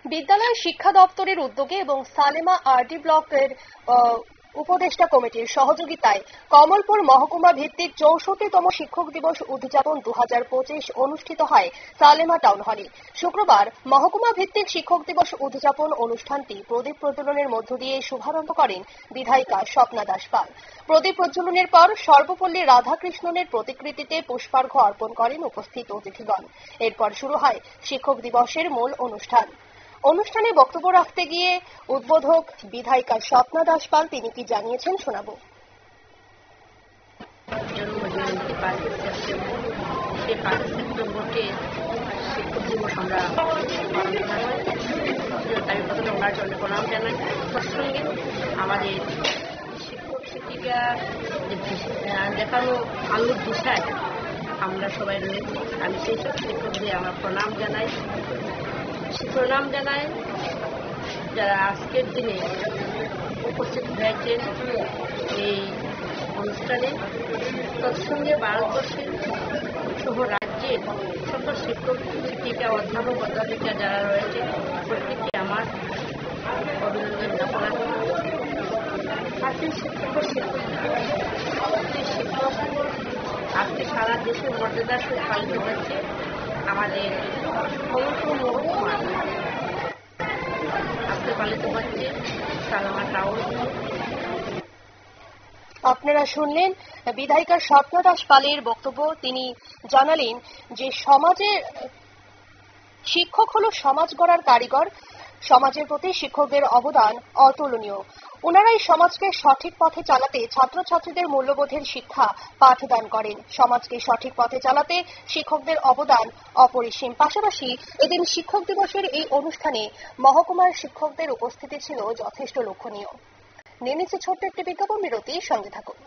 বিদ্যালয় শিক্ষা দপ্তরের উদ্যোগে এবং সালেমা আরডি ব্লকের উপদেষ্টা কমিটির সহযোগিতায় কমলপুর মহকুমা ভিত্তিক ৬৪তম শিক্ষক দিবস উদযাপন ২০২৫ অনুষ্ঠিত হয় সালেমা টাউন হলে। শুক্রবার মহকুমা ভিত্তিক শিক্ষক দিবস উদযাপন অনুষ্ঠানটি প্রদীপ প্রজ্বলনের মধ্য দিয়ে শুভারম্ভ করেন বিধায়িকা স্বপ্না দাস পাল। প্রদীপ প্রজ্বলনের পর সর্বপল্লী রাধাকৃষ্ণনের প্রতিকৃতিতে পুষ্পার্ঘ্য অর্পণ করেন উপস্থিত অতিথিগণ। এরপর শুরু হয় শিক্ষক দিবসের মূল অনুষ্ঠান। অনুষ্ঠানে বক্তব্য রাখতে গিয়ে উদ্বোধক বিধায়িকা স্বপ্না দাস পাল তিনি কি জানিয়েছেন শোনাবো। শিক্ষক দিবস আমরা ওনার জন্য প্রণাম জানাই। তার সঙ্গে আমাদের শিক্ষক শিক্ষিকা দেখানো আলোর দিশায় আমরা সবাই রয়েছি। আমি সেই সব শিক্ষকদের আমার প্রণাম জানাই যারা আজকের দিনে উপস্থিত হয়েছেন এই অনুষ্ঠানে। তৎসঙ্গে ভারতবর্ষের সহ রাজ্যের সকল শিক্ষক শিক্ষিকা অধ্যাপক অধ্যাপিকা যারা রয়েছে প্রত্যেককে আমার অভিনন্দন জ্ঞাপন। আজকের শিক্ষক আজকে সারা দেশে মর্যাদার সাথে পালিত হচ্ছে আমাদের কমলপুর মহকুমা আজকে পালিত হচ্ছে সালেমা টাউন। আপনারা শুনলেন বিধায়িকা স্বপ্না দাস পালের বক্তব্য। তিনি জানালেন যে শিক্ষক হলো সমাজ গড়ার কারিগর, সমাজের প্রতি শিক্ষকদের অবদান অতুলনীয়। ওনারাই সমাজকে সঠিক পথে চালাতে ছাত্রছাত্রীদের মূল্যবোধের শিক্ষা পাঠদান করেন। সমাজকে সঠিক পথে চালাতে শিক্ষকদের অবদান অপরিসীম। পাশাপাশি এদিন শিক্ষক দিবসের এই অনুষ্ঠানে মহকুমার শিক্ষকদের উপস্থিতি ছিল যথেষ্ট লক্ষণীয়। নেমেছে ছোট্ট একটি বিজ্ঞাপন বিরতি, সঙ্গে থাকুন।